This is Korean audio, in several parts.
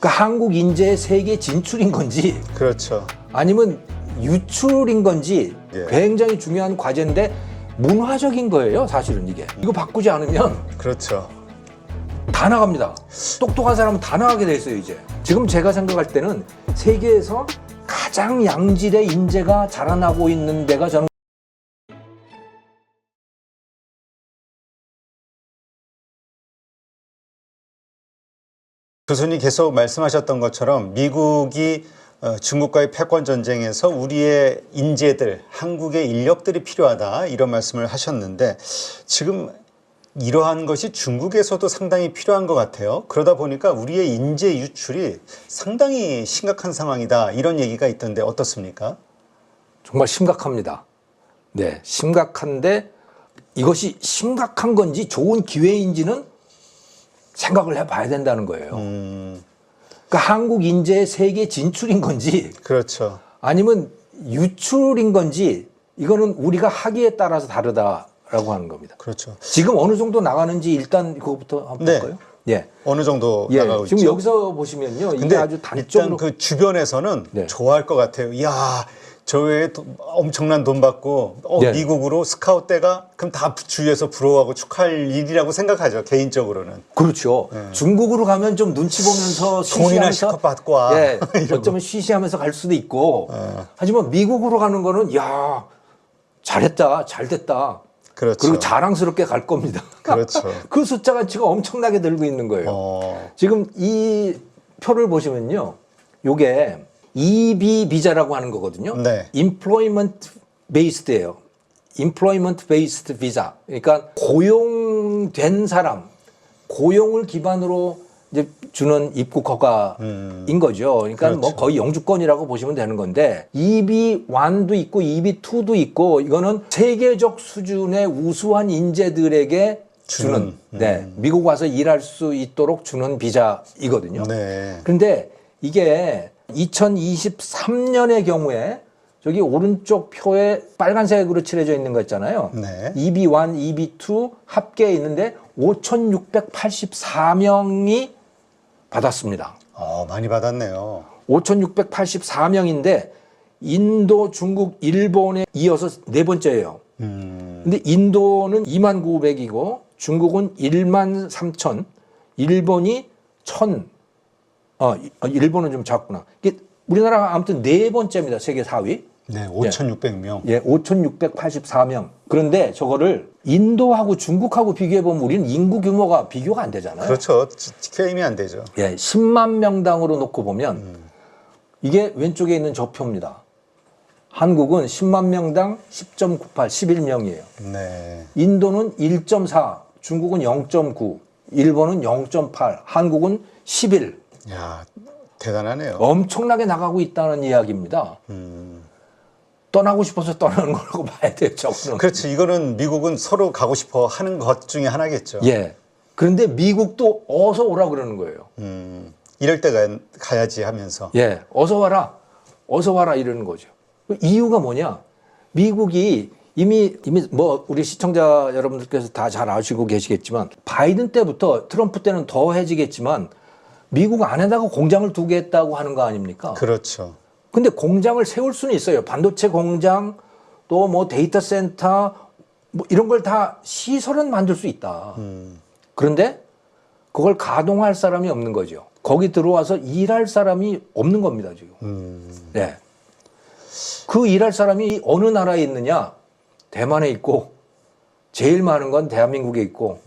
그러니까 한국 인재의 세계 진출인 건지 그렇죠. 아니면 유출인 건지 예. 굉장히 중요한 과제인데 문화적인 거예요, 사실은 이게. 이거 바꾸지 않으면 그렇죠. 다 나갑니다. 똑똑한 사람은 다 나가게 돼 있어요, 이제. 지금 제가 생각할 때는 세계에서 가장 양질의 인재가 자라나고 있는 데가 저는 교수님 계속 말씀하셨던 것처럼 미국이 중국과의 패권 전쟁에서 우리의 인재들, 한국의 인력들이 필요하다 이런 말씀을 하셨는데 지금 이러한 것이 중국에서도 상당히 필요한 것 같아요. 그러다 보니까 우리의 인재 유출이 상당히 심각한 상황이다 이런 얘기가 있던데 어떻습니까? 정말 심각합니다. 네, 심각한데 이것이 심각한 건지 좋은 기회인지는 생각을 해봐야 된다는 거예요. 그러니까 한국 인재의 세계 진출인 건지 그렇죠. 아니면 유출인 건지 이거는 우리가 하기에 따라서 다르다라고 하는 겁니다. 그렇죠. 지금 어느 정도 나가는지 일단 그거부터 한번 네. 볼까요? 예. 어느 정도 예. 나가고 지금 있죠. 여기서 보시면요. 이게 근데 아주 일단 단적으로 그 주변에서는 네. 좋아할 것 같아요. 이야, 저 외에 엄청난 돈 받고 네. 미국으로 스카웃대가 그럼 다 주위에서 부러워하고 축하할 일이라고 생각하죠. 개인적으로는. 그렇죠. 네. 중국으로 가면 좀 눈치 보면서 돈이나 쉬쉬하면서 실컷 받고 와. 예, 이러고. 어쩌면 쉬쉬하면서 갈 수도 있고. 하지만 미국으로 가는 거는 야 잘했다, 잘됐다. 그렇죠. 그리고 자랑스럽게 갈 겁니다. 그렇죠. 그 숫자가 지금 엄청나게 늘고 있는 거예요. 지금 이 표를 보시면요, 요게 EB 비자라고 하는 거거든요. 네. Employment Based예요. Employment Based Visa. 그러니까 고용된 사람, 고용을 기반으로 이제 주는 입국 허가인 거죠. 그러니까 그렇죠. 뭐 거의 영주권이라고 보시면 되는 건데 EB1도 있고 EB2도 있고 이거는 세계적 수준의 우수한 인재들에게 주는 네, 미국 와서 일할 수 있도록 주는 비자이거든요. 네. 그런데 이게 2023년의 경우에 저기 오른쪽 표에 빨간색으로 칠해져 있는 거 있잖아요. 네. EB1, EB2 합계에 있는데 5,684명이 받았습니다. 많이 받았네요. 5,684명인데 인도, 중국, 일본에 이어서 네 번째예요. 근데 인도는 29,900이고 중국은 13,000, 일본이 1,000. 일본은 좀 작구나. 이게 우리나라가 아무튼 네 번째입니다. 세계 4위. 네, 5,600명. 예, 5,684명. 그런데 저거를 인도하고 중국하고 비교해 보면 우리는 인구 규모가 비교가 안 되잖아요. 그렇죠. 게임이 안 되죠. 예, 10만 명당으로 놓고 보면 이게 왼쪽에 있는 저 표입니다. 한국은 10만 명당 10.98, 11명이에요. 네. 인도는 1.4, 중국은 0.9, 일본은 0.8, 한국은 11. 야, 대단하네요. 엄청나게 나가고 있다는 이야기입니다. 떠나고 싶어서 떠나는 거라고 봐야 돼요, 저거는. 그렇지. 이거는 미국은 서로 가고 싶어 하는 것 중에 하나겠죠. 예. 그런데 미국도 어서 오라 그러는 거예요. 이럴 때 가야지 하면서. 예. 어서 와라. 어서 와라 이러는 거죠. 이유가 뭐냐? 미국이 이미 뭐 우리 시청자 여러분들께서 다 잘 아시고 계시겠지만 바이든 때부터 트럼프 때는 더해지겠지만 미국 안에다가 공장을 두겠다고 하는 거 아닙니까? 그렇죠. 근데 공장을 세울 수는 있어요. 반도체 공장, 또 뭐 데이터 센터, 뭐 이런 걸 다 시설은 만들 수 있다. 그런데 그걸 가동할 사람이 없는 거죠. 거기 들어와서 일할 사람이 없는 겁니다, 지금. 네. 그 일할 사람이 어느 나라에 있느냐? 대만에 있고, 제일 많은 건 대한민국에 있고,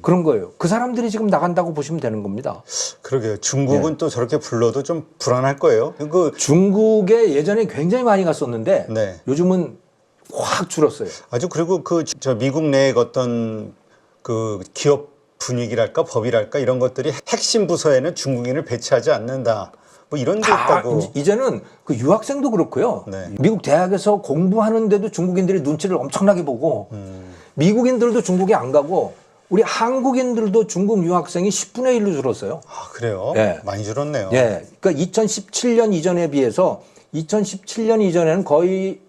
그런 거예요. 그 사람들이 지금 나간다고 보시면 되는 겁니다. 그러게요. 중국은 또 저렇게 불러도 좀 불안할 거예요. 중국에 예전에 굉장히 많이 갔었는데, 네. 요즘은 확 줄었어요. 아주 그리고 저 미국 내의 어떤 그 기업 분위기랄까 법이랄까 이런 것들이 핵심 부서에는 중국인을 배치하지 않는다. 뭐 이런 게 있다고. 이제는 그 유학생도 그렇고요. 네. 미국 대학에서 공부하는데도 중국인들이 눈치를 엄청나게 보고 미국인들도 중국에 안 가고 우리 한국인들도 중국 유학생이 10분의 1로 줄었어요. 아, 그래요? 예. 많이 줄었네요. 예. 그러니까 2017년 이전에 비해서 2017년 이전에는 거의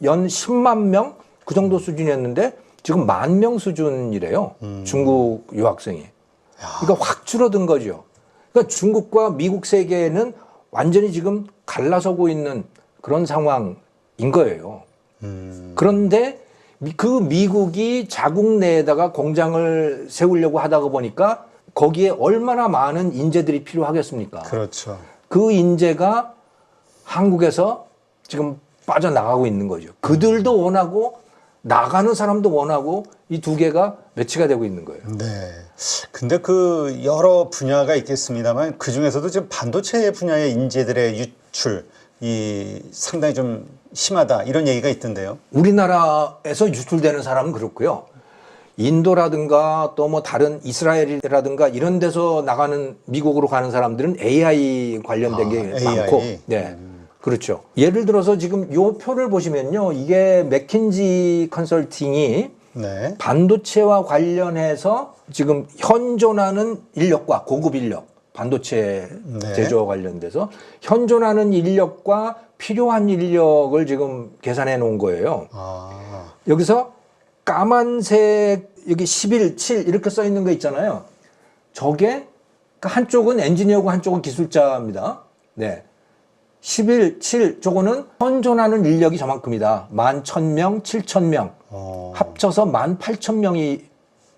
연 10만 명 그 정도 수준이었는데 지금 10,000명 수준이래요. 중국 유학생이. 그러니까 확 줄어든 거죠. 그러니까 중국과 미국 세계는 완전히 지금 갈라서고 있는 그런 상황인 거예요. 그런데 그 미국이 자국 내에다가 공장을 세우려고 하다가 보니까 거기에 얼마나 많은 인재들이 필요하겠습니까? 그렇죠. 그 인재가 한국에서 지금 빠져나가고 있는 거죠. 그들도 원하고 나가는 사람도 원하고 이 두 개가 매치가 되고 있는 거예요. 네. 근데 그 여러 분야가 있겠습니다만 그 중에서도 지금 반도체 분야의 인재들의 유출이 상당히 좀 심하다 이런 얘기가 있던데요. 우리나라에서 유출되는 사람은 그렇고요. 인도라든가 또 뭐 다른 이스라엘이라든가 이런 데서 나가는 미국으로 가는 사람들은 AI 관련된 게 AI. 많고, 네, 그렇죠. 예를 들어서 지금 요 표를 보시면요, 이게 맥킨지 컨설팅이 네. 반도체와 관련해서 지금 현존하는 인력과 고급 인력, 반도체 네. 제조와 관련돼서 현존하는 인력과 필요한 인력을 지금 계산해 놓은 거예요. 아, 여기서 까만색 여기 11, 7 이렇게 써 있는 거 있잖아요. 저게 한쪽은 엔지니어고 한쪽은 기술자입니다. 네. 11, 7 저거는 현존하는 인력이 저만큼이다. 11,000명, 7,000명 합쳐서 18,000명이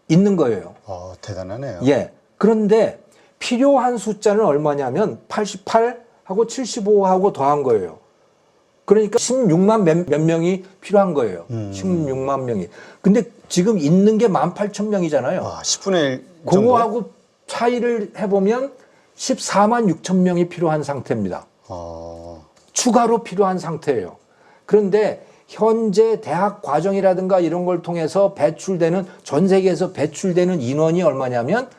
있는 거예요. 대단하네요. 예. 그런데 필요한 숫자는 얼마냐면 88하고 75하고 더한 거예요. 그러니까 16만 몇 명이 필요한 거예요. 16만 명이. 근데 지금 있는 게 18,000명이잖아요. 10분의 1 정도. 그거하고 차이를 해보면 14만 6천 명이 필요한 상태입니다. 추가로 필요한 상태예요. 그런데 현재 대학 과정이라든가 이런 걸 통해서 배출되는 전 세계에서 배출되는 인원이 얼마냐면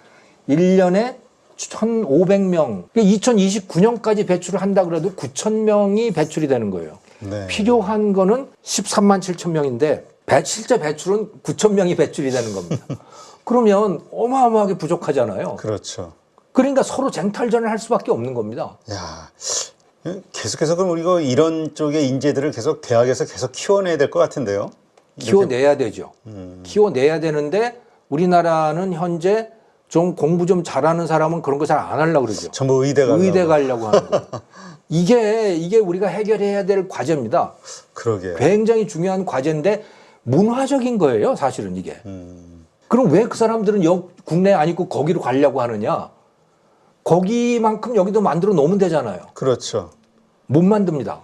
1년에 1,500명. 2029년까지 배출을 한다 그래도 9,000명이 배출이 되는 거예요. 네. 필요한 거는 13만 7천 명인데 실제 배출은 9천 명이 배출이 되는 겁니다. 그러면 어마어마하게 부족하잖아요. 그렇죠. 그러니까 서로 쟁탈전을 할 수밖에 없는 겁니다. 야, 계속해서 그럼 우리가 이런 쪽의 인재들을 계속 대학에서 계속 키워내야 될 것 같은데요. 키워내야 되죠. 키워내야 되는데 우리나라는 현재 좀 공부 좀 잘하는 사람은 그런 거 잘 안 하려고 그러죠. 전부 의대 가려고 하는 거. 이게 우리가 해결해야 될 과제입니다. 그러게요. 굉장히 중요한 과제인데 문화적인 거예요, 사실은 이게. 그럼 왜 그 사람들은 국내에 안 있고 거기로 가려고 하느냐? 거기만큼 여기도 만들어 놓으면 되잖아요. 그렇죠. 못 만듭니다.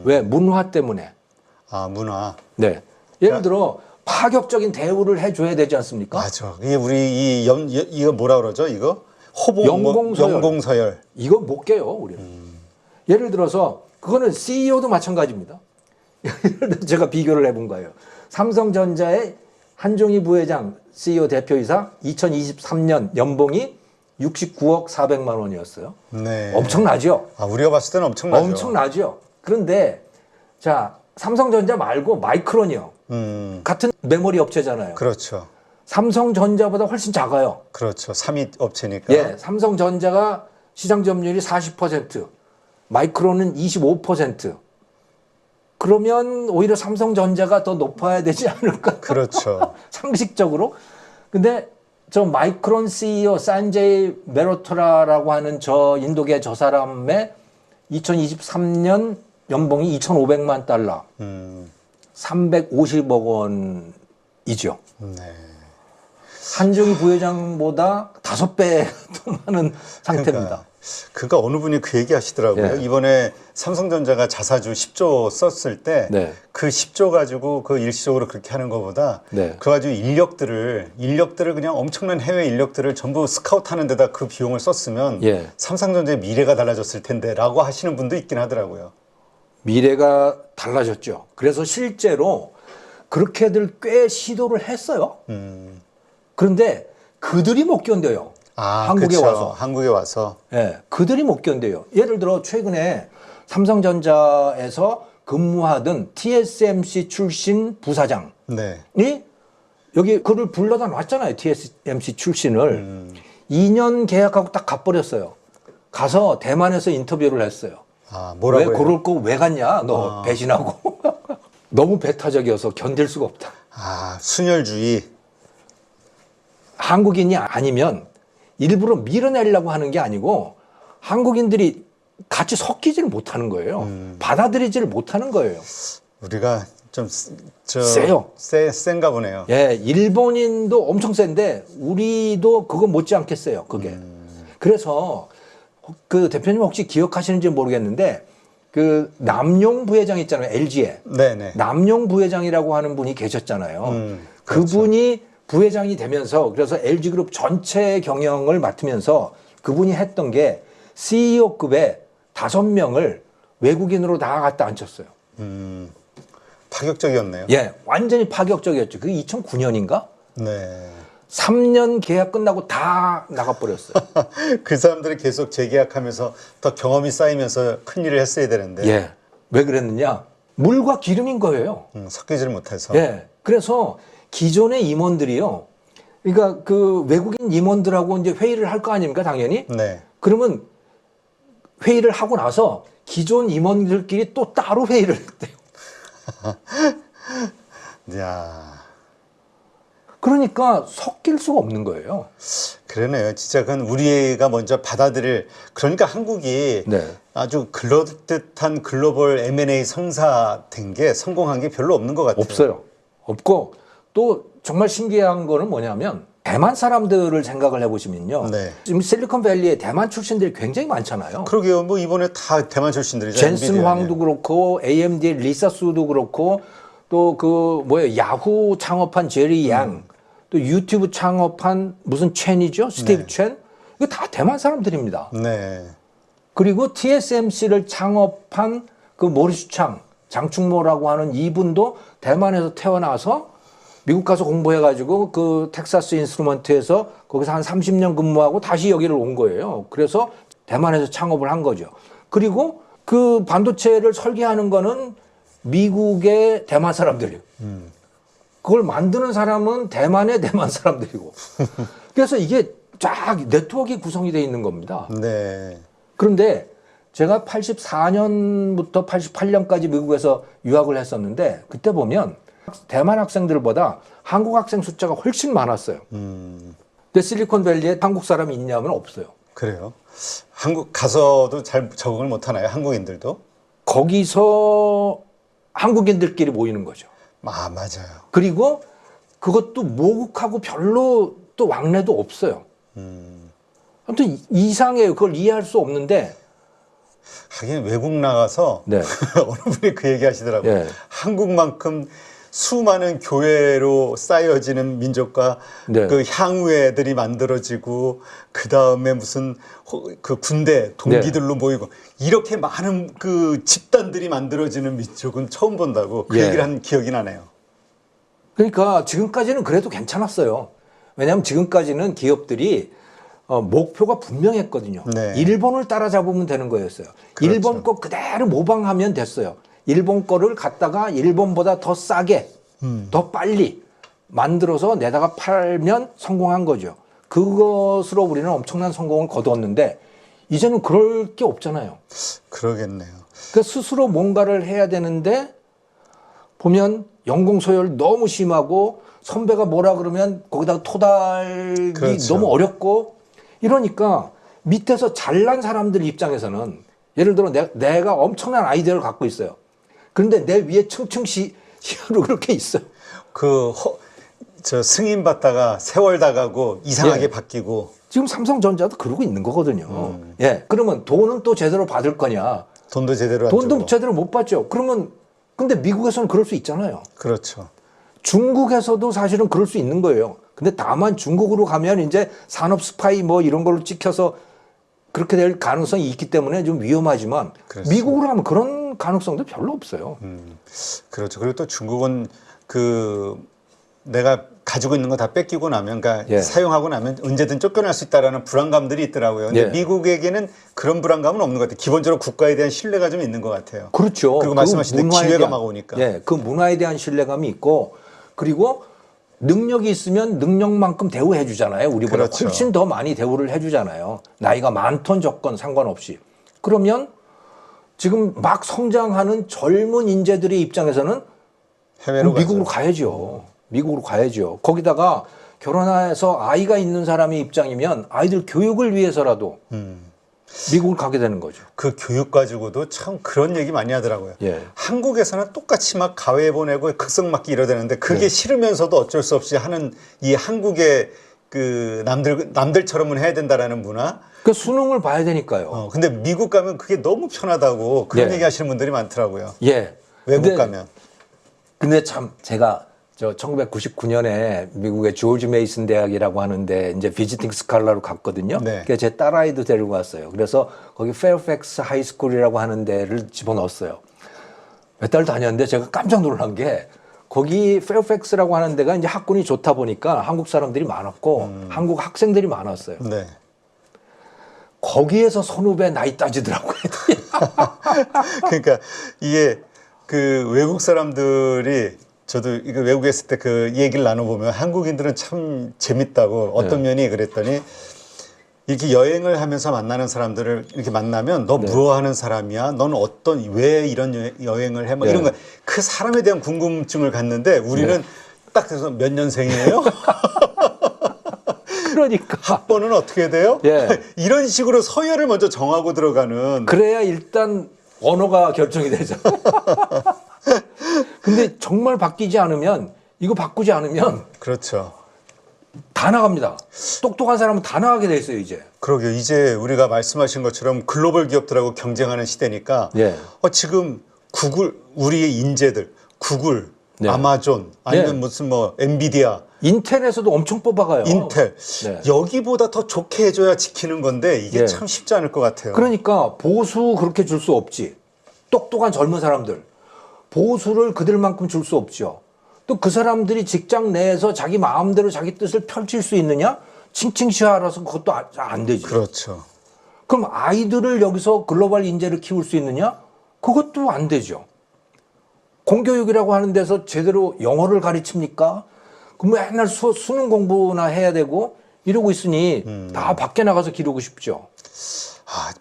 왜? 문화 때문에. 문화. 네. 예를 들어 파격적인 대우를 해줘야 되지 않습니까? 맞아. 이게 우리 이거 뭐라 그러죠? 이거 호봉 연공서열. 이거 못 깨요, 우리는. 예를 들어서 그거는 CEO도 마찬가지입니다. 제가 비교를 해본 거예요. 삼성전자의 한종희 부회장 CEO 대표이사 2023년 연봉이 69억 400만 원이었어요. 네. 엄청나죠? 우리가 봤을 때는 엄청나죠. 엄청나죠. 그런데 자, 삼성전자 말고 마이크론이요. 같은 메모리 업체잖아요. 그렇죠. 삼성전자보다 훨씬 작아요. 그렇죠. 3위 업체니까. 예, 삼성전자가 시장 점유율이 40%, 마이크론은 25%. 그러면 오히려 삼성전자가 더 높아야 되지 않을까? 그렇죠. 상식적으로. 근데 저 마이크론 CEO 산제이 메로토라라고 하는 저 인도계 저 사람의 2023년 연봉이 2,500만 달러. 350억 원이죠. 네. 한종희 부회장보다 5배 더 많은 상태입니다. 그러니까 어느 분이 그 얘기 하시더라고요. 예. 이번에 삼성전자가 자사주 10조 썼을 때 그 10조 가지고 그 일시적으로 그렇게 하는 것보다 그 가지고 인력들을 그냥 엄청난 해외 인력들을 전부 스카우트하는 데다 그 비용을 썼으면 삼성전자의 미래가 달라졌을 텐데라고 하시는 분도 있긴 하더라고요. 미래가 달라졌죠. 그래서 실제로 그렇게들 꽤 시도를 했어요. 그런데 그들이 못 견뎌요. 한국에 와서. 한국에 와서. 예, 그들이 못 견뎌요. 예를 들어 최근에 삼성전자에서 근무하던 TSMC 출신 부사장이 여기 그를 불러다 놨잖아요. TSMC 출신을. 2년 계약하고 딱 가버렸어요. 가서 대만에서 인터뷰를 했어요. 뭐라고 왜 그럴 거 왜 갔냐? 너 배신하고. 너무 배타적이어서 견딜 수가 없다. 순혈주의. 한국인이 아니면 일부러 밀어내려고 하는 게 아니고 한국인들이 같이 섞이지를 못하는 거예요. 받아들이지를 못하는 거예요. 우리가 좀 세요. 센가 보네요. 예, 일본인도 엄청 센데 우리도 그거 못지않게 세요. 그게. 그래서 그 대표님 혹시 기억하시는지 모르겠는데 그 남용 부회장 있잖아요. LG에. 네네. 남용 부회장이라고 하는 분이 계셨잖아요. 그렇죠. 그분이 부회장이 되면서 그래서 LG그룹 전체 경영을 맡으면서 그분이 했던 게 CEO급의 5명을 외국인으로 다 갖다 앉혔어요. 파격적이었네요. 예, 완전히 파격적이었죠. 그게 2009년인가? 네. 3년 계약 끝나고 다 나가버렸어요. 그 사람들이 계속 재계약하면서 더 경험이 쌓이면서 큰 일을 했어야 되는데 예. 왜 그랬느냐? 물과 기름인 거예요. 섞이지를 못해서. 예. 그래서 기존의 임원들이요. 그러니까 그 외국인 임원들하고 이제 회의를 할 거 아닙니까? 당연히. 네. 그러면 회의를 하고 나서 기존 임원들끼리 또 따로 회의를 했대요. 야, 그러니까 섞일 수가 없는 거예요. 그러네요. 진짜 그건 우리가 먼저 받아들일. 그러니까 한국이 네. 아주 그럴듯한 글로벌 M&A 성사된 게 성공한 게 별로 없는 것 같아요. 없어요. 없고 또 정말 신기한 거는 뭐냐면 대만 사람들을 생각을 해보시면요. 네. 지금 실리콘밸리에 대만 출신들이 굉장히 많잖아요. 그러게요. 뭐 이번에 다 대만 출신들이죠. 젠슨 엔비디아는. 황도 그렇고 AMD의 리사 수도 그렇고 또 그 뭐예요 야후 창업한 제리 양, 또 유튜브 창업한 무슨 첸이죠 스티브 첸, 이거 다 대만 사람들입니다. 네. 그리고 TSMC를 창업한 그 모리스 장충모라고 하는 이분도 대만에서 태어나서 미국 가서 공부해가지고 그 텍사스 인스트루먼트에서 거기서 한 30년 근무하고 다시 여기를 온 거예요. 그래서 대만에서 창업을 한 거죠. 그리고 그 반도체를 설계하는 거는 미국의 대만 사람들이에요. 그걸 만드는 사람은 대만의 대만 사람들이고. 그래서 이게 쫙 네트워크가 구성이 돼 있는 겁니다. 네. 그런데 제가 84년부터 88년까지 미국에서 유학을 했었는데 그때 보면 대만 학생들보다 한국 학생 숫자가 훨씬 많았어요. 근데 실리콘밸리에 한국 사람이 있냐면 없어요. 그래요. 한국 가서도 잘 적응을 못 하나요? 한국인들도? 거기서 한국인들끼리 모이는 거죠. 아, 맞아요. 그리고 그것도 모국하고 별로 또 왕래도 없어요. 아무튼 이상해요. 그걸 이해할 수 없는데. 하긴 외국 나가서 네. 어느 분이 그 얘기 하시더라고요. 예. 한국만큼 수많은 교회로 쌓여지는 민족과 네. 그 향후애들이 만들어지고 그 다음에 무슨 그 군대 동기들로 네. 모이고 이렇게 많은 그 집단들이 만들어지는 민족은 처음 본다고 그 예. 얘기를 한 기억이 나네요. 그러니까 지금까지는 그래도 괜찮았어요. 왜냐하면 지금까지는 기업들이 목표가 분명했거든요. 네. 일본을 따라잡으면 되는 거였어요. 그렇죠. 일본 거 그대로 모방하면 됐어요. 일본 거를 갖다가 일본보다 더 싸게, 더 빨리 만들어서 내다가 팔면 성공한 거죠. 그것으로 우리는 엄청난 성공을 거두었는데 이제는 그럴 게 없잖아요. 그러겠네요. 그러니까 스스로 뭔가를 해야 되는데 보면 연공 소열 너무 심하고 선배가 뭐라 그러면 거기다가 토달기 그렇죠. 너무 어렵고 이러니까 밑에서 잘난 사람들 입장에서는 예를 들어 내가 엄청난 아이디어를 갖고 있어요. 그런데 내 위에 층층시로 그렇게 있어요. 저 승인 받다가 세월 다 가고 이상하게 예. 바뀌고 지금 삼성전자도 그러고 있는 거거든요. 예. 그러면 돈은 또 제대로 받을 거냐? 돈도 제대로 안 돈도 주고. 제대로 못 받죠. 그러면 근데 미국에서는 그럴 수 있잖아요. 그렇죠. 중국에서도 사실은 그럴 수 있는 거예요. 근데 다만 중국으로 가면 이제 산업 스파이 뭐 이런 걸로 찍혀서 그렇게 될 가능성이 있기 때문에 좀 위험하지만 그렇죠. 미국으로 가면 그런 가능성도 별로 없어요. 그렇죠. 그리고 또 중국은 그 내가 가지고 있는 거 다 뺏기고 나면, 그러니까 예. 사용하고 나면 언제든 쫓겨날 수 있다라는 불안감들이 있더라고요. 근데 예. 미국에게는 그런 불안감은 없는 것 같아요. 기본적으로 국가에 대한 신뢰가 좀 있는 것 같아요. 그렇죠. 그리고 그 말씀하신 대로 문화에 기회가 대한- 막 오니까. 예, 그 문화에 대한 신뢰감이 있고 그리고 능력이 있으면 능력만큼 대우해 주잖아요. 우리보다 그렇죠. 훨씬 더 많이 대우를 해 주잖아요. 나이가 많던 적건 상관없이. 그러면 지금 막 성장하는 젊은 인재들의 입장에서는 해외로 미국으로 가죠. 가야죠. 미국으로 가야죠. 거기다가 결혼해서 아이가 있는 사람의 입장이면 아이들 교육을 위해서라도 미국을 가게 되는 거죠. 그 교육 가지고도 참 그런 얘기 많이 하더라고요. 예. 한국에서는 똑같이 막 가외 보내고 극성 맞기 이러대는데 그게 네. 싫으면서도 어쩔 수 없이 하는 이 한국의 그 남들처럼은 해야 된다라는 문화. 그 수능을 봐야 되니까요. 근데 미국 가면 그게 너무 편하다고 그런 네. 얘기 하시는 분들이 많더라고요. 예. 외국 가면. 근데 참 제가 1999년에 미국의 조지 메이슨 대학이라고 하는데 이제 비지팅 스칼라로 갔거든요. 네. 그래서 제 딸아이도 데리고 갔어요. 그래서 거기 페어팩스 하이스쿨이라고 하는 데를 집어넣었어요. 몇 달 다녔는데 제가 깜짝 놀란 게 거기 페어팩스라고 하는 데가 이제 학군이 좋다 보니까 한국 사람들이 많았고 한국 학생들이 많았어요. 네. 거기에서 선후배 나이 따지더라고요. 그러니까 이게 그 외국 사람들이 저도 이거 외국에 있을 때 그 얘기를 나눠보면 한국인들은 참 재밌다고 어떤 면이 그랬더니 이렇게 여행을 하면서 만나는 사람들을 이렇게 만나면 너 뭐 하는 사람이야? 너는 왜 이런 여행을 해? 뭐 이런 거 그 사람에 대한 궁금증을 갖는데 우리는 딱 그래서 몇 년생이에요? 그러니까 학번은 어떻게 돼요? 예. 이런 식으로 서열을 먼저 정하고 들어가는. 그래야 일단 언어가 결정이 되죠. 근데 정말 바뀌지 않으면 이거 바꾸지 않으면 그렇죠. 다 나갑니다. 똑똑한 사람은 다 나가게 돼 있어요 이제. 그러게요. 이제 우리가 말씀하신 것처럼 글로벌 기업들하고 경쟁하는 시대니까 예. 지금 구글, 우리의 인재들, 구글, 네. 아마존, 아니면 네. 무슨 뭐 엔비디아, 인텔에서도 엄청 뽑아가요. 인텔 네. 여기보다 더 좋게 해줘야 지키는 건데 이게 예. 참 쉽지 않을 것 같아요. 그러니까 보수 그렇게 줄 수 없지. 똑똑한 젊은 사람들 보수를 그들만큼 줄 수 없죠. 또 그 사람들이 직장 내에서 자기 마음대로 자기 뜻을 펼칠 수 있느냐? 칭칭시하라서 그것도 안 되지. 그렇죠. 그럼 아이들을 여기서 글로벌 인재를 키울 수 있느냐? 그것도 안 되죠. 공교육이라고 하는 데서 제대로 영어를 가르칩니까? 그럼 맨날 수능 공부나 해야 되고 이러고 있으니 다 밖에 나가서 기르고 싶죠.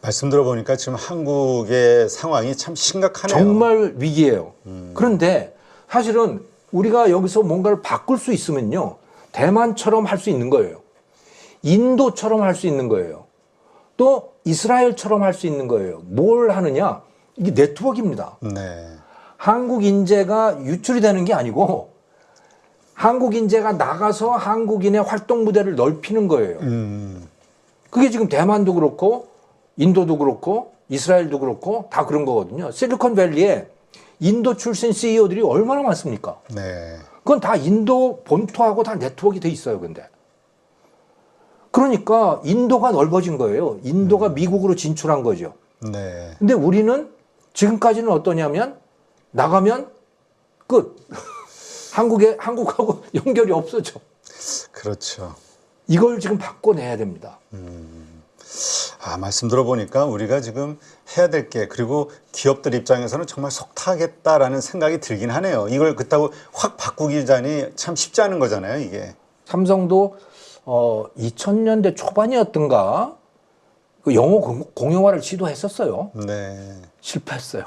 말씀 들어보니까 지금 한국의 상황이 참 심각하네요. 정말 위기예요. 그런데 사실은 우리가 여기서 뭔가를 바꿀 수 있으면요. 대만처럼 할 수 있는 거예요. 인도처럼 할 수 있는 거예요. 또 이스라엘처럼 할 수 있는 거예요. 뭘 하느냐? 이게 네트워크입니다. 네. 한국 인재가 유출이 되는 게 아니고 한국 인재가 나가서 한국인의 활동 무대를 넓히는 거예요. 그게 지금 대만도 그렇고 인도도 그렇고 이스라엘도 그렇고 다 그런 거거든요. 실리콘밸리에 인도 출신 CEO들이 얼마나 많습니까? 네. 그건 다 인도 본토하고 다 네트워크가 돼 있어요. 근데 그러니까 인도가 넓어진 거예요. 인도가 미국으로 진출한 거죠. 네. 근데 우리는 지금까지는 어떠냐면 나가면 끝. 한국하고 연결이 없어져. 그렇죠. 이걸 지금 바꿔내야 됩니다. 말씀 들어보니까 우리가 지금 해야 될 게 그리고 기업들 입장에서는 정말 속타하겠다라는 생각이 들긴 하네요. 이걸 그렇다고 확 바꾸기 전이 참 쉽지 않은 거잖아요, 이게. 삼성도 2000년대 초반이었던가 그 영어 공용화를 시도했었어요. 네. 실패했어요.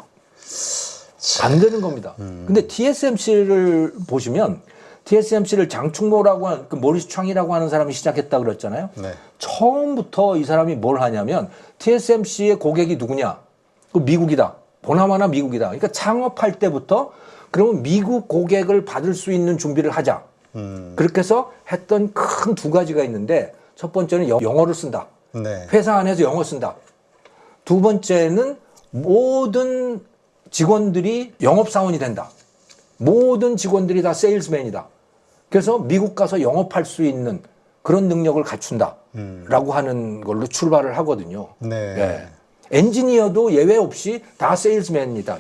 안 되는 겁니다. 근데 TSMC를 보시면 TSMC를 장충모라고 하는 그 모리스 창이라고 하는 사람이 시작했다 그랬잖아요. 네. 처음부터 이 사람이 뭘 하냐면 TSMC의 고객이 누구냐? 그 미국이다. 보나마나 미국이다. 그러니까 창업할 때부터 그러면 미국 고객을 받을 수 있는 준비를 하자. 그렇게 해서 했던 큰 두 가지가 있는데 첫 번째는 영어를 쓴다. 네. 회사 안에서 영어 쓴다. 두 번째는 모든 직원들이 영업사원이 된다. 모든 직원들이 다 세일즈맨이다. 그래서 미국 가서 영업할 수 있는 그런 능력을 갖춘다. 라고 하는 걸로 출발을 하거든요. 네. 예. 엔지니어도 예외 없이 다 세일즈맨이다.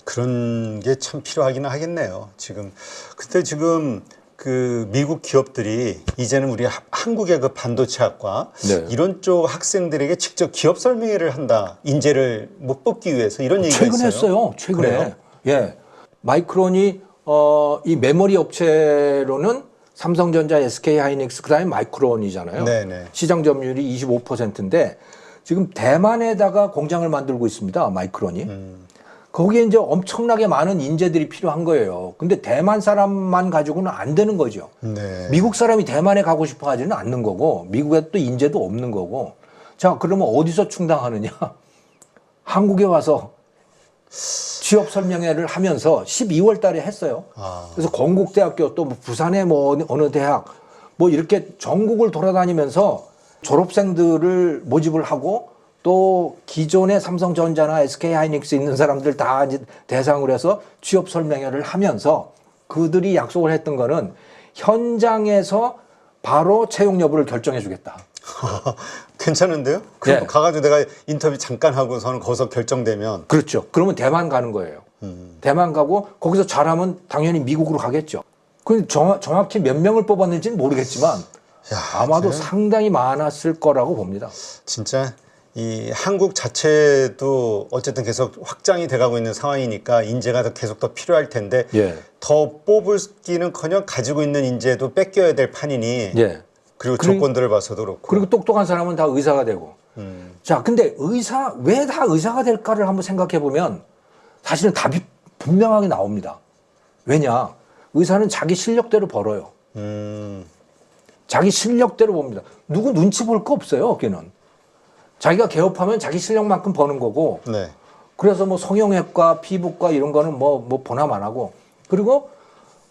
그런 게 참 필요하긴 하겠네요. 지금. 근데 지금 그 미국 기업들이 이제는 우리 한국의 그 반도체학과 네. 이런 쪽 학생들에게 직접 기업 설명회를 한다. 인재를 못 뽑기 위해서 이런 얘기가 최근에 있어요. 했어요. 최근에. 그래요? 예. 마이크론이 이 메모리 업체로는 삼성전자, SK하이닉스, 그다음에 마이크론이잖아요. 네네. 시장 점유율이 25%인데 지금 대만에다가 공장을 만들고 있습니다. 마이크론이. 거기에 이제 엄청나게 많은 인재들이 필요한 거예요. 근데 대만 사람만 가지고는 안 되는 거죠. 네. 미국 사람이 대만에 가고 싶어 하지는 않는 거고, 미국에 또 인재도 없는 거고. 자, 그러면 어디서 충당하느냐? 한국에 와서 취업 설명회를 하면서 12월 달에 했어요. 그래서 건국대학교 또 뭐 부산의 뭐 어느 대학 뭐 이렇게 전국을 돌아다니면서 졸업생들을 모집을 하고 또 기존의 삼성전자나 SK하이닉스 있는 사람들 다 이제 대상으로 해서 취업 설명회를 하면서 그들이 약속을 했던 거는 현장에서 바로 채용 여부를 결정해 주겠다. 괜찮은데요? 그럼 네. 가가지고 내가 인터뷰 잠깐 하고서는 거기서 결정되면. 그렇죠. 그러면 대만 가는 거예요. 대만 가고 거기서 잘하면 당연히 미국으로 가겠죠. 그 정확히 몇 명을 뽑았는지는 모르겠지만 아마도 상당히 많았을 거라고 봅니다. 진짜 이 한국 자체도 어쨌든 계속 확장이 돼가고 있는 상황이니까 인재가 계속 더 필요할 텐데 예. 더 뽑을기는커녕 가지고 있는 인재도 뺏겨야 될 판이니 예. 그리고 조건들을 봐서도 그렇고 그리고 똑똑한 사람은 다 의사가 되고. 자, 근데 왜 다 의사가 될까를 한번 생각해 보면 사실은 답이 분명하게 나옵니다. 왜냐? 의사는 자기 실력대로 벌어요. 자기 실력대로 봅니다. 누구 눈치 볼 거 없어요, 걔는. 자기가 개업하면 자기 실력만큼 버는 거고. 네. 그래서 뭐 성형외과, 피부과 이런 거는 뭐 보남 안 하고. 그리고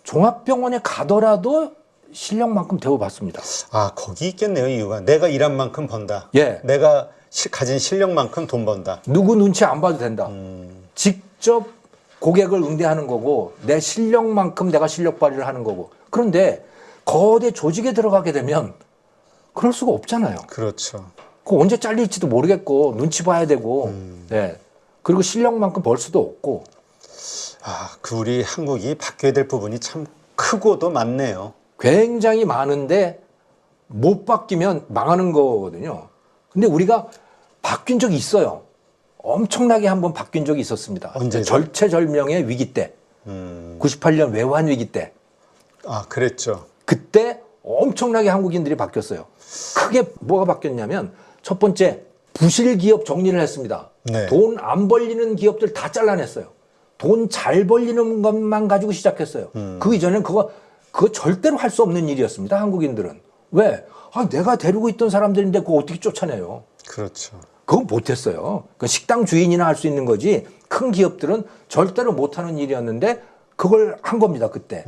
종합병원에 가더라도 실력만큼 대우받습니다. 아, 거기 있겠네요, 이유가. 내가 일한 만큼 번다. 예. 내가 가진 실력만큼 돈 번다. 누구 눈치 안 봐도 된다. 직접 고객을 응대하는 거고 내 실력만큼 내가 실력 발휘를 하는 거고. 그런데 거대 조직에 들어가게 되면 그럴 수가 없잖아요. 그렇죠. 그 언제 잘릴지도 모르겠고 눈치 봐야 되고. 네. 그리고 실력만큼 벌 수도 없고. 아, 그 우리 한국이 바뀌어야 될 부분이 참 크고도 많네요. 굉장히 많은데 못 바뀌면 망하는 거거든요. 근데 우리가 바뀐 적이 있어요. 엄청나게 한번 바뀐 적이 있었습니다. 언제죠? 절체절명의 위기 때. 98년 외환 위기 때. 아, 그랬죠. 그때 엄청나게 한국인들이 바뀌었어요. 크게 뭐가 바뀌었냐면 첫 번째 부실 기업 정리를 했습니다. 네. 돈 안 벌리는 기업들 다 잘라냈어요. 돈 잘 벌리는 것만 가지고 시작했어요. 그 이전엔 그거 절대로 할 수 없는 일이었습니다. 한국인들은. 왜? 아, 내가 데리고 있던 사람들인데 그거 어떻게 쫓아내요? 그렇죠. 그건 못했어요. 그 식당 주인이나 할 수 있는 거지 큰 기업들은 절대로 못하는 일이었는데 그걸 한 겁니다. 그때.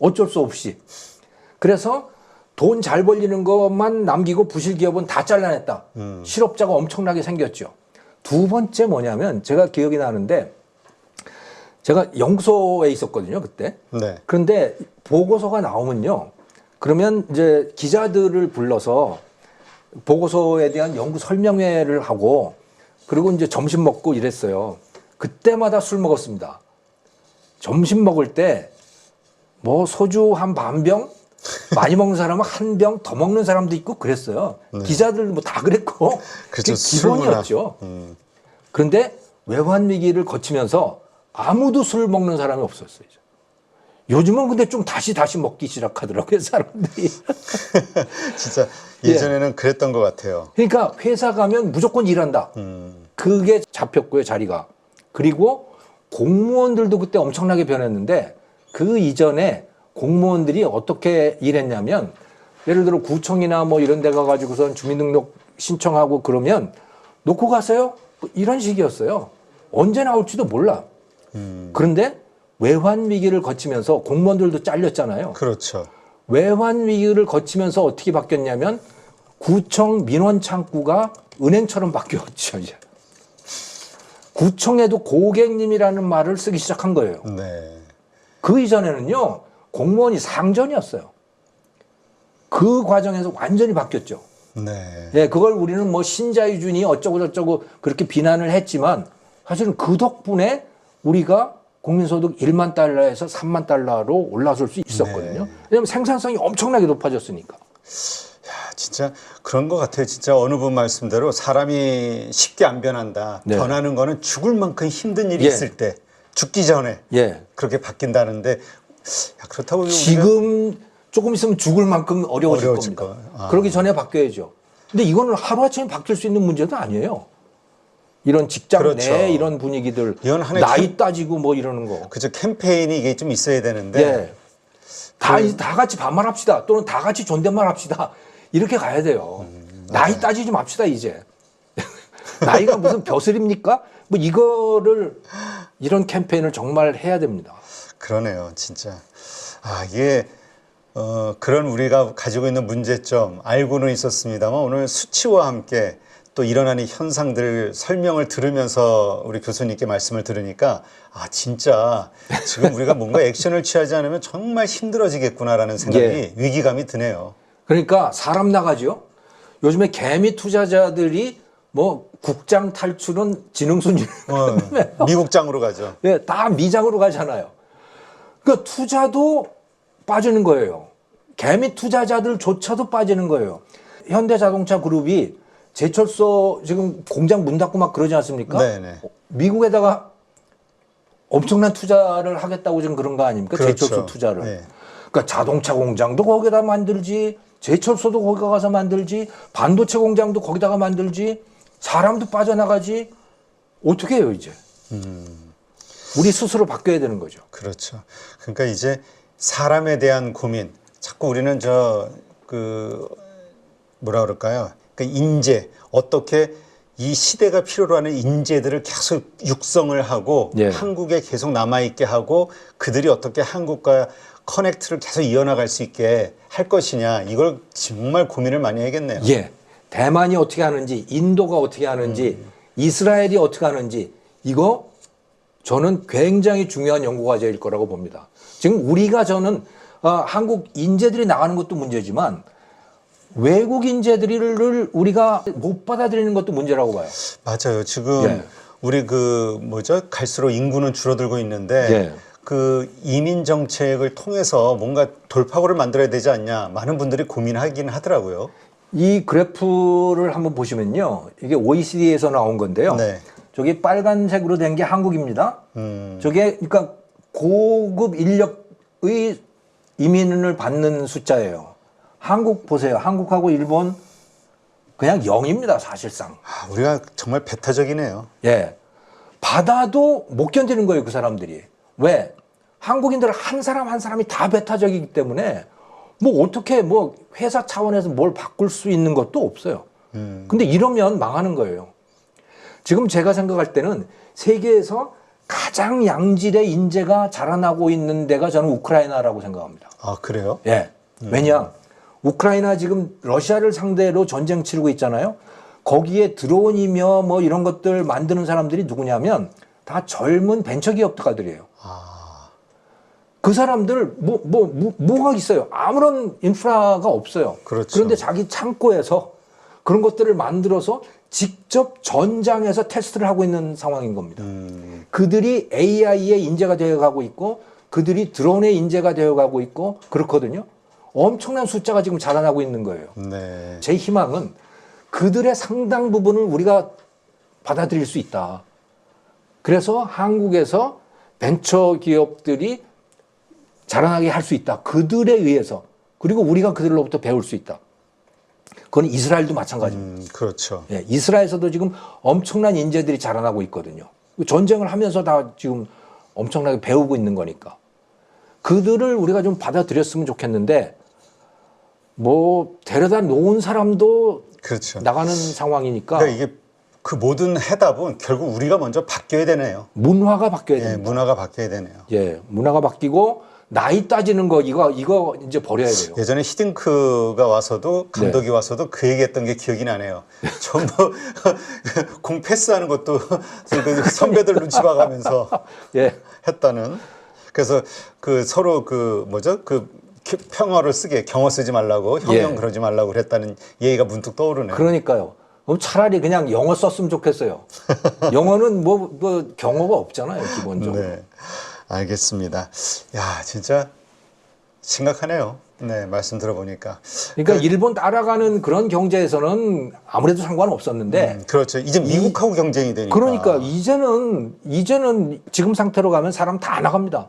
어쩔 수 없이. 그래서 돈 잘 벌리는 것만 남기고 부실 기업은 다 잘라냈다. 실업자가 엄청나게 생겼죠. 두 번째 뭐냐면 제가 기억이 나는데 제가 연구소에 있었거든요. 그때. 네. 그런데 보고서가 나오면요. 그러면 이제 기자들을 불러서 보고서에 대한 연구 설명회를 하고 그리고 이제 점심 먹고 이랬어요. 그때마다 술 먹었습니다. 점심 먹을 때 뭐 소주 한 반 병, 많이 먹는 사람은 한 병 더 먹는 사람도 있고 그랬어요. 네. 기자들 뭐 다 그랬고 그렇죠. 그게 기본이었죠. 그런데 외환 위기를 거치면서 아무도 술 먹는 사람이 없었어요. 요즘은 근데 좀 다시 먹기 시작하더라고요, 사람들이. 진짜 예전에는 그랬던 것 같아요. 그러니까 회사 가면 무조건 일한다. 그게 잡혔고요, 자리가. 그리고 공무원들도 그때 엄청나게 변했는데 그 이전에 공무원들이 어떻게 일했냐면 예를 들어 구청이나 뭐 이런 데 가가지고선 주민등록 신청하고 그러면 놓고 가세요? 뭐 이런 식이었어요. 언제 나올지도 몰라. 그런데 외환 위기를 거치면서 공무원들도 잘렸잖아요. 그렇죠. 외환 위기를 거치면서 어떻게 바뀌었냐면 구청 민원 창구가 은행처럼 바뀌었죠. 이제. 구청에도 고객님이라는 말을 쓰기 시작한 거예요. 네. 그 이전에는요 공무원이 상전이었어요. 그 과정에서 완전히 바뀌었죠. 네. 네, 그걸 우리는 뭐 신자유주의 어쩌고 저쩌고 그렇게 비난을 했지만 사실은 그 덕분에 우리가 국민소득 1만 달러에서 3만 달러로 올라설 수 있었거든요. 네. 왜냐하면 생산성이 엄청나게 높아졌으니까. 야, 진짜 그런 것 같아요. 진짜 어느 분 말씀대로 사람이 쉽게 안 변한다. 네. 변하는 거는 죽을 만큼 힘든 일이 예. 있을 때, 죽기 전에 예. 그렇게 바뀐다는데 야, 그렇다고 지금 조금 있으면 죽을 만큼 어려워질 어려워질 겁니다. 거. 아. 그러기 전에 바뀌어야죠. 근데 이거는 하루아침에 바뀔 수 있는 문제도 아니에요. 이런 직장 그렇죠. 내 이런 분위기들 이건 하나의 나이 따지고 뭐 이러는 거. 그죠. 캠페인이 이게 좀 있어야 되는데. 예. 다 같이 반말합시다. 또는 다 같이 존댓말합시다. 이렇게 가야 돼요. 나이 따지지 맙시다 이제. 나이가 무슨 벼슬입니까? 뭐 이거를 이런 캠페인을 정말 해야 됩니다. 그러네요, 진짜. 아, 이게 그런 우리가 가지고 있는 문제점 알고는 있었습니다만 오늘 수치와 함께 또 일어나는 현상들 설명을 들으면서 우리 교수님께 말씀을 들으니까 아, 진짜 지금 우리가 뭔가 액션을 취하지 않으면 정말 힘들어지겠구나라는 생각이 예. 위기감이 드네요. 그러니까 사람 나가죠. 요즘에 개미 투자자들이 뭐 국장 탈출은 지능순위 미국장으로 가죠. 예, 다 미장으로 가잖아요. 그러니까 투자도 빠지는 거예요. 개미 투자자들조차도 빠지는 거예요. 현대자동차 그룹이 제철소 지금 공장 문 닫고 막 그러지 않습니까? 네네. 미국에다가 엄청난 투자를 하겠다고 지금 그런 거 아닙니까? 그렇죠. 제철소 투자를. 네. 그러니까 자동차 공장도 거기다 만들지, 제철소도 거기 가서 만들지, 반도체 공장도 거기다가 만들지, 사람도 빠져나가지. 어떻게 해요 이제? 우리 스스로 바뀌어야 되는 거죠. 그렇죠. 그러니까 이제 사람에 대한 고민. 자꾸 우리는 뭐라 그럴까요? 그러니까 인재, 어떻게 이 시대가 필요로 하는 인재들을 계속 육성을 하고 예. 한국에 계속 남아있게 하고 그들이 어떻게 한국과 커넥트를 계속 이어나갈 수 있게 할 것이냐. 이걸 정말 고민을 많이 해야겠네요. 예. 대만이 어떻게 하는지, 인도가 어떻게 하는지, 이스라엘이 어떻게 하는지, 이거 저는 굉장히 중요한 연구 과제일 거라고 봅니다. 지금 우리가 저는 한국 인재들이 나가는 것도 문제지만 외국 인재들을 우리가 못 받아들이는 것도 문제라고 봐요. 맞아요. 지금 예. 우리 갈수록 인구는 줄어들고 있는데 예. 그 이민 정책을 통해서 뭔가 돌파구를 만들어야 되지 않냐 많은 분들이 고민하긴 하더라고요. 이 그래프를 한번 보시면요. 이게 OECD에서 나온 건데요. 네. 저기 빨간색으로 된 게 한국입니다. 저게 그러니까 고급 인력의 이민을 받는 숫자예요. 한국 보세요. 한국하고 일본 그냥 0입니다. 사실상. 아, 우리가 정말 배타적이네요. 예. 받아도 못 견디는 거예요. 그 사람들이. 왜? 한국인들 한 사람 한 사람이 다 배타적이기 때문에 뭐 어떻게 뭐 회사 차원에서 뭘 바꿀 수 있는 것도 없어요. 근데 이러면 망하는 거예요. 지금 제가 생각할 때는 세계에서 가장 양질의 인재가 자라나고 있는 데가 저는 우크라이나라고 생각합니다. 아, 그래요? 예. 왜냐? 우크라이나 지금 러시아를 상대로 전쟁 치르고 있잖아요. 거기에 드론이며 뭐 이런 것들 만드는 사람들이 누구냐면 다 젊은 벤처기업가들이에요. 그 사람들 뭐가 있어요? 아무런 인프라가 없어요. 그렇죠. 그런데 자기 창고에서 그런 것들을 만들어서 직접 전장에서 테스트를 하고 있는 상황인 겁니다. 그들이 AI의 인재가 되어가고 있고 그들이 드론의 인재가 되어가고 있고 그렇거든요. 엄청난 숫자가 지금 자라나고 있는 거예요. 네. 제 희망은 그들의 상당 부분을 우리가 받아들일 수 있다. 그래서 한국에서 벤처 기업들이 자라나게 할 수 있다. 그들에 의해서. 그리고 우리가 그들로부터 배울 수 있다. 그건 이스라엘도 마찬가지입니다. 그렇죠. 예, 이스라엘에서도 지금 엄청난 인재들이 자라나고 있거든요. 전쟁을 하면서 다 지금 엄청나게 배우고 있는 거니까. 그들을 우리가 좀 받아들였으면 좋겠는데 뭐 데려다 놓은 사람도 그렇죠. 나가는 상황이니까 그러니까 이게 그 모든 해답은 결국 우리가 먼저 바뀌어야 되네요. 문화가 바뀌어야 예, 됩니다. 문화가 바뀌어야 되네요. 예, 문화가 바뀌고 나이 따지는 거 이거 이제 버려야 돼요. 예전에 히딩크가 와서도 감독이 네. 와서도 그 얘기했던 게 기억이 나네요. 전부 공 패스하는 것도 그 선배들 눈치 봐가면서 예. 했다는. 그래서 그 서로 평어를 쓰게 경어 쓰지 말라고 형용 예. 그러지 말라고 그랬다는 얘기가 문득 떠오르네요. 그러니까요. 그럼 차라리 그냥 영어 썼으면 좋겠어요. 영어는 뭐 경어가 없잖아요, 기본적으로. 네, 알겠습니다. 야, 진짜 심각하네요. 네, 말씀 들어보니까. 그러니까 일본 따라가는 그런 경제에서는 아무래도 상관없었는데 그렇죠. 이제 미국하고 경쟁이 되니까. 그러니까 이제는 지금 상태로 가면 사람 다 나갑니다.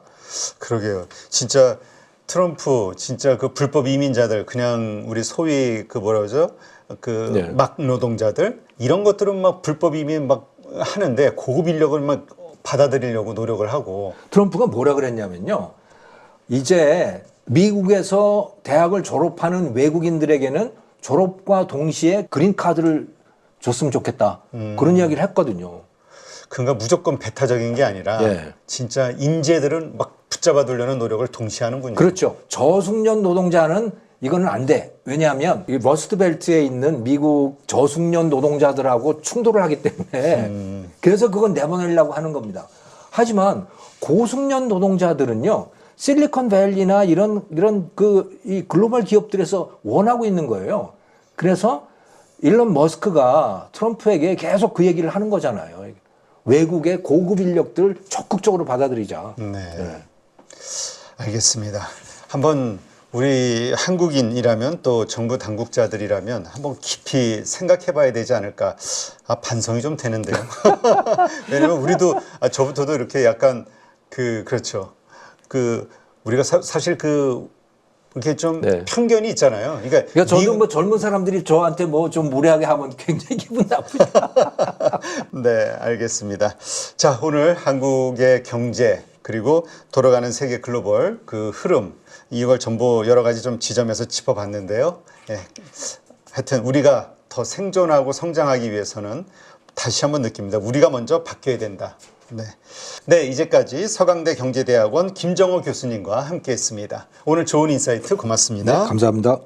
그러게요. 진짜 트럼프 진짜 그 불법 이민자들 그냥 우리 소위 그 뭐라 그러죠? 그 네. 막 노동자들 이런 것들은 막 불법 이민 막 하는데 고급 인력을 막 받아들이려고 노력을 하고. 트럼프가 뭐라 그랬냐면요. 이제 미국에서 대학을 졸업하는 외국인들에게는 졸업과 동시에 그린카드를 줬으면 좋겠다. 그런 이야기를 했거든요. 그러니까 무조건 배타적인 게 아니라 예. 진짜 인재들은 막 붙잡아 두려는 노력을 동시에 하는군요. 그렇죠. 저숙련 노동자는 이거는 안 돼. 왜냐하면 이 러스트 벨트에 있는 미국 저숙련 노동자들하고 충돌을 하기 때문에 그래서 그건 내보내려고 하는 겁니다. 하지만 고숙련 노동자들은요. 실리콘밸리나 이런 이 글로벌 기업들에서 원하고 있는 거예요. 그래서 일론 머스크가 트럼프에게 계속 그 얘기를 하는 거잖아요. 외국의 고급 인력들 적극적으로 받아들이자. 네. 알겠습니다. 한번 우리 한국인이라면 또 정부 당국자들이라면 한번 깊이 생각해 봐야 되지 않을까. 반성이 좀 되는데요. 왜냐면 우리도 저부터도 이렇게 약간 그렇죠. 우리가 사실 이렇게 좀 네. 편견이 있잖아요. 그러니까 저도 뭐 젊은 사람들이 저한테 뭐 좀 무례하게 하면 굉장히 기분 나쁘죠. 네, 알겠습니다. 자, 오늘 한국의 경제 그리고 돌아가는 세계 글로벌 그 흐름 이걸 전부 여러 가지 좀 지점에서 짚어봤는데요. 예, 하여튼 우리가 더 생존하고 성장하기 위해서는 다시 한번 느낍니다. 우리가 먼저 바뀌어야 된다. 네, 이제까지 서강대 경제대학원 김정호 교수님과 함께했습니다. 오늘 좋은 인사이트 고맙습니다. 네, 감사합니다.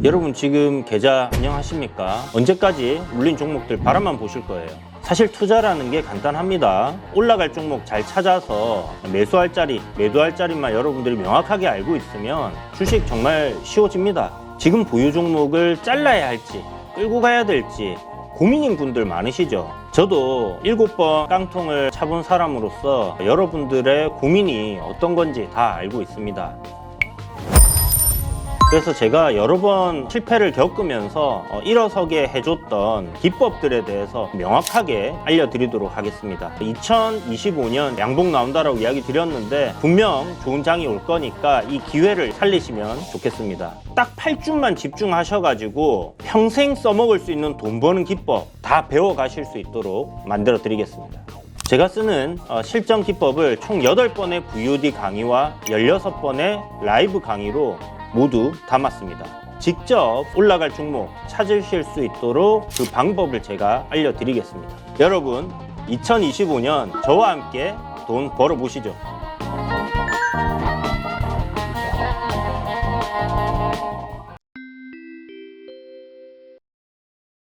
여러분 지금 계좌 안녕하십니까? 언제까지 물린 종목들 바라만 보실 거예요. 사실 투자라는 게 간단합니다. 올라갈 종목 잘 찾아서 매수할 자리, 매도할 자리만 여러분들이 명확하게 알고 있으면 주식 정말 쉬워집니다. 지금 보유 종목을 잘라야 할지 끌고 가야 될지 고민인 분들 많으시죠? 저도 7번 깡통을 차본 사람으로서 여러분들의 고민이 어떤 건지 다 알고 있습니다. 그래서 제가 여러 번 실패를 겪으면서 일어서게 해줬던 기법들에 대해서 명확하게 알려드리도록 하겠습니다. 2025년 양봉 나온다라고 이야기 드렸는데 분명 좋은 장이 올 거니까 이 기회를 살리시면 좋겠습니다. 딱 8주만 집중하셔가지고 평생 써먹을 수 있는 돈 버는 기법 다 배워가실 수 있도록 만들어 드리겠습니다. 제가 쓰는 실전 기법을 총 8번의 VOD 강의와 16번의 라이브 강의로 모두 담았습니다. 직접 올라갈 종목 찾으실 수 있도록 그 방법을 제가 알려드리겠습니다. 여러분 2025년 저와 함께 돈 벌어보시죠.